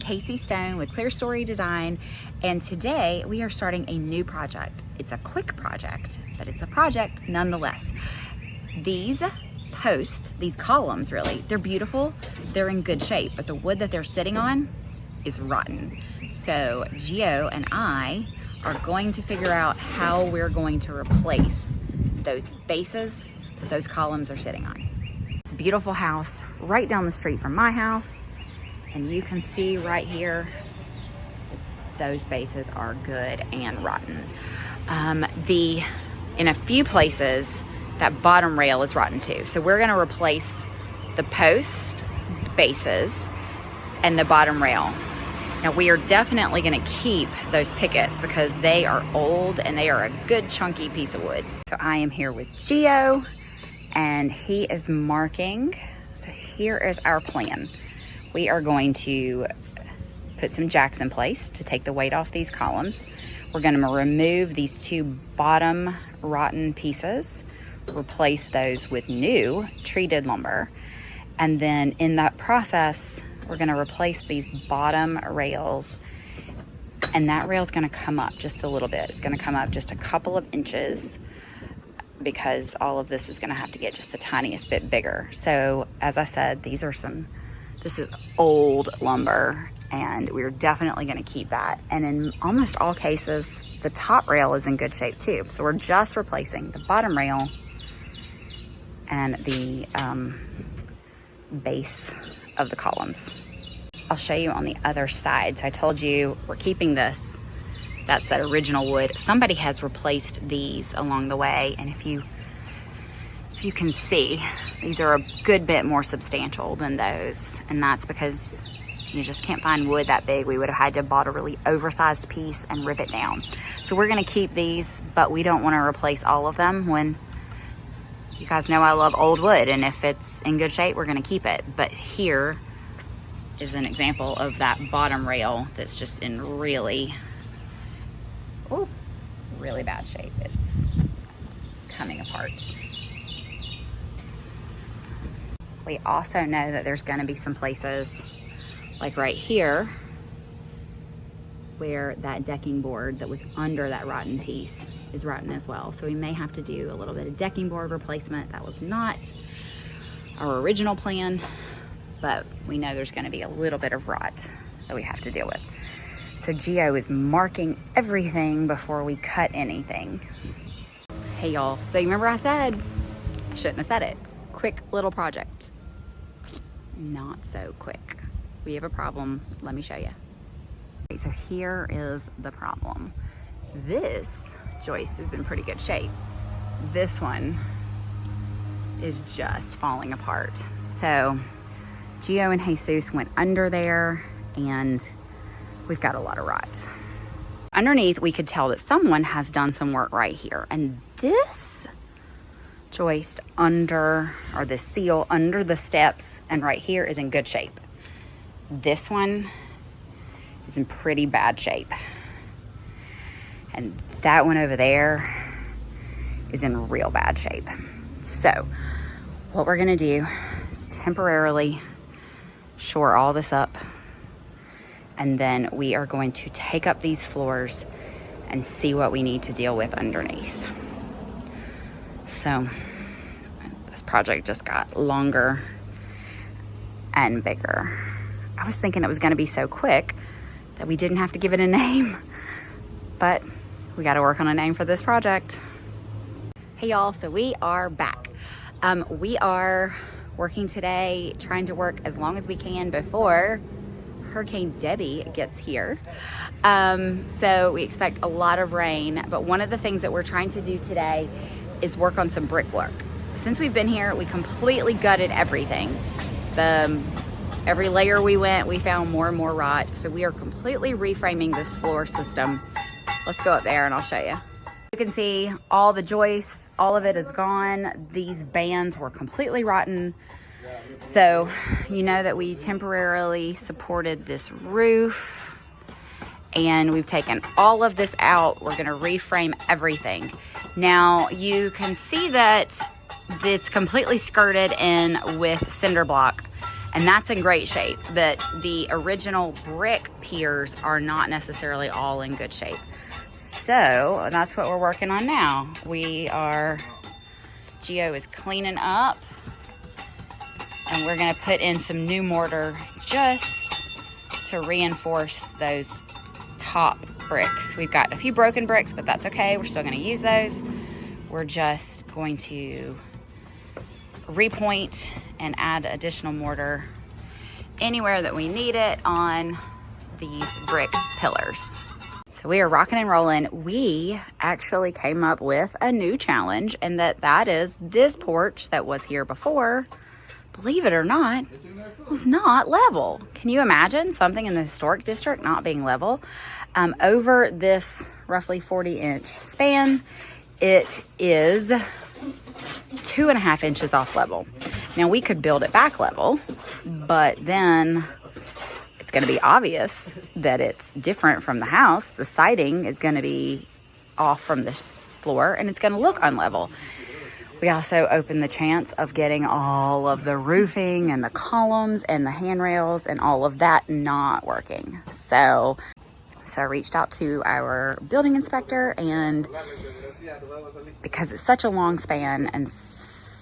Kasey Stone with Clerestory Design, and today we are starting a new project. It's a quick project, but it's a project nonetheless. These posts, these columns really, they're beautiful, they're in good shape, but the wood that they're sitting on is rotten. So Gio and I are going to figure out how we're going to replace those bases that those columns are sitting on. It's a beautiful house right down the street from my house. And you can see right here, those bases are good and rotten. In a few places, that bottom rail is rotten too. So we're gonna replace the post bases and the bottom rail. Now we are definitely gonna keep those pickets because they are old and they are a good chunky piece of wood. So I am here with Gio and he is marking. So here is our plan. We are going to put some jacks in place to take the weight off these columns. We're going to remove these two bottom rotten pieces, replace those with new treated lumber, and then in that process, we're going to replace these bottom rails, and that rail is going to come up just a little bit. It's going to come up just a couple of inches because all of this is going to have to get just the tiniest bit bigger. So as I said, this is old lumber and we're definitely going to keep that. And in almost all cases, the top rail is in good shape too. So we're just replacing the bottom rail and the base of the columns. I'll show you on the other side. So I told you we're keeping this. That's that original wood. Somebody has replaced these along the way. And if you can see, these are a good bit more substantial than those. And that's because you just can't find wood that big. We would have had to have bought a really oversized piece and rip it down. So we're gonna keep these, but we don't wanna replace all of them when, you guys know I love old wood, and if it's in good shape, we're gonna keep it. But here is an example of that bottom rail that's just in really bad shape. It's coming apart. We also know that there's going to be some places like right here where that decking board that was under that rotten piece is rotten as well. So we may have to do a little bit of decking board replacement. That was not our original plan, but we know there's going to be a little bit of rot that we have to deal with. So Gio is marking everything before we cut anything. Hey y'all, so you remember I said, I shouldn't have said it. Quick little project. Not so quick. We have a problem, let me show you. Okay, so here is the problem. This joist is in pretty good shape. This one is just falling apart. So Gio and Jesus went under there and we've got a lot of rot. Underneath, we could tell that someone has done some work right here. And this joist under, or the seal under the steps and right here is in good shape. This one is in pretty bad shape. And that one over there is in real bad shape. So what we're gonna do is temporarily shore all this up, and then we are going to take up these floors and see what we need to deal with underneath. So this project just got longer and bigger. I was thinking it was gonna be so quick that we didn't have to give it a name, but we gotta work on a name for this project. Hey y'all, so we are back. We are working today, trying to work as long as we can before Hurricane Debbie gets here. So we expect a lot of rain, but one of the things that we're trying to do today is work on some brickwork. Since we've been here, we completely gutted everything. Every layer we went, we found more and more rot. So we are completely reframing this floor system. Let's go up there and I'll show you. You can see all the joists, all of it is gone. These bands were completely rotten. So you know that we temporarily supported this roof and we've taken all of this out. We're gonna reframe everything. Now you can see that it's completely skirted in with cinder block. And that's in great shape. But the original brick piers are not necessarily all in good shape. So that's what we're working on now. Gio is cleaning up, and we're gonna put in some new mortar just to reinforce those top bricks. We've got a few broken bricks, but that's okay. We're still gonna use those. We're just going to repoint and add additional mortar anywhere that we need it on these brick pillars. So we are rocking and rolling. We actually came up with a new challenge, and that is this porch that was here before, believe it or not, was not level. Can you imagine something in the historic district not being level? Over this roughly 40-inch span, it is 2.5 inches off level. Now we could build it back level, but then it's going to be obvious that it's different from the house. The siding is going to be off from the floor, and it's going to look unlevel. We also open the chance of getting all of the roofing and the columns and the handrails and all of that not working. So I reached out to our building inspector, and because it's such a long span and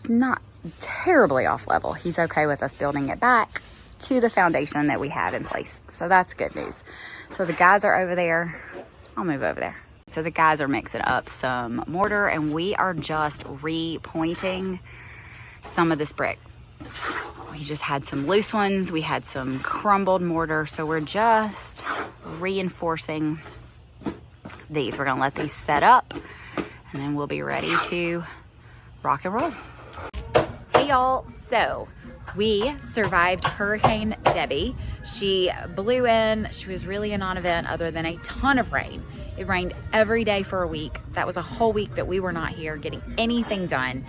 not terribly off level, he's okay with us building it back to the foundation that we had in place. So that's good news. So the guys are over there. I'll move over there. So the guys are mixing up some mortar, and we are just repointing some of this brick. We just had some loose ones. We had some crumbled mortar. So we're just reinforcing these. We're gonna let these set up, and then we'll be ready to rock and roll. Hey y'all, so we survived Hurricane Debbie. She blew in. She was really a non-event other than a ton of rain. It rained every day for a week. That was a whole week that we were not here getting anything done.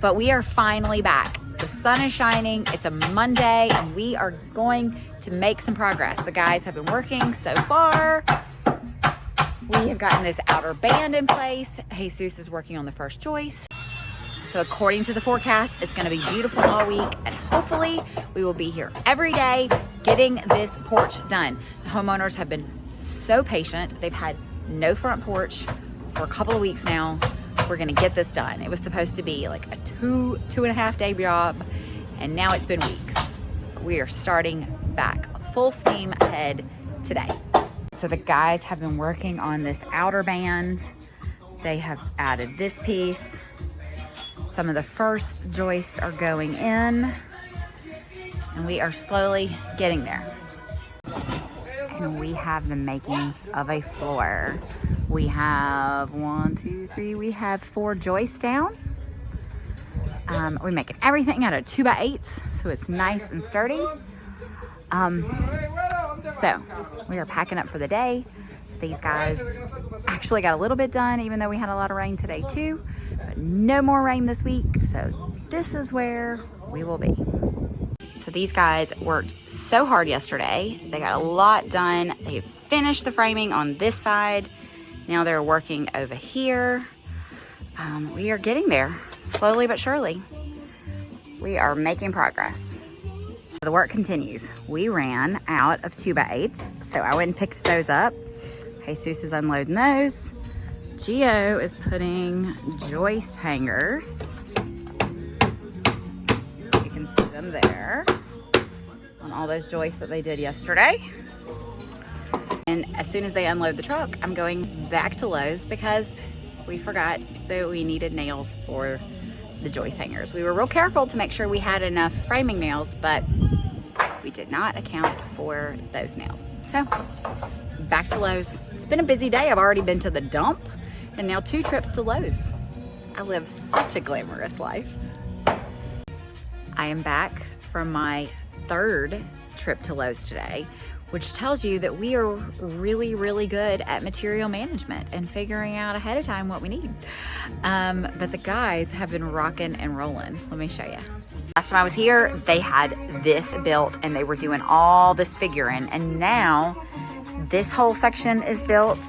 But we are finally back. The sun is shining. It's a Monday, and we are going to make some progress. The guys have been working so far. We have gotten this outer band in place. Jesus is working on the first joist. So according to the forecast, it's going to be beautiful all week, and hopefully we will be here every day getting this porch done. The homeowners have been so patient. They've had no front porch for a couple of weeks now. We're going to get this done. It was supposed to be like a 2.5 day job, and now it's been weeks. We are starting back full steam ahead today. So the guys have been working on this outer band. They have added this piece. Some of the first joists are going in, and we are slowly getting there. And we have the makings of a floor. We have we have 4 joists down. We're making everything out of 2x8s, so it's nice and sturdy. So we are packing up for the day. These guys actually got a little bit done, even though we had a lot of rain today too. But no more rain this week, so this is where we will be. So these guys worked so hard yesterday. They got a lot done. They finished the framing on this side. Now they're working over here. We are getting there, slowly but surely. We are making progress. The work continues. We ran out of 2x8s, so I went and picked those up. Jesus is unloading those. Gio is putting joist hangers. You can see them there on all those joists that they did yesterday. And as soon as they unload the truck, I'm going back to Lowe's because we forgot that we needed nails for the joist hangers. We were real careful to make sure we had enough framing nails, but we did not account for those nails. So back to Lowe's. It's been a busy day. I've already been to the dump and now 2 trips to Lowe's. I live such a glamorous life. I am back from my 3rd trip to Lowe's today, which tells you that we are really, really good at material management and figuring out ahead of time what we need. But the guys have been rocking and rolling. Let me show you. Last time I was here, they had this built and they were doing all this figuring, and now this whole section is built,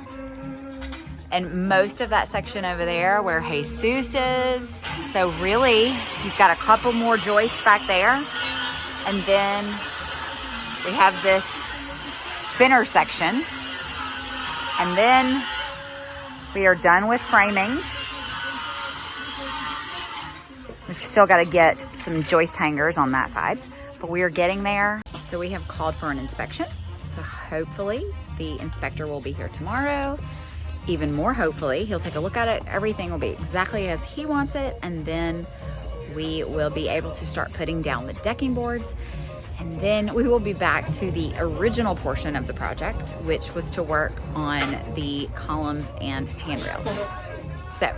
and most of that section over there where Jesus is. So really, he's got a couple more joists back there, and then We have this center section, and then we are done with framing. We've still got to get some joist hangers on that side, but we are getting there. So we have called for an inspection. So hopefully the inspector will be here tomorrow. Even more hopefully, he'll take a look at it. Everything will be exactly as he wants it. And then we will be able to start putting down the decking boards. And then we will be back to the original portion of the project, which was to work on the columns and handrails. So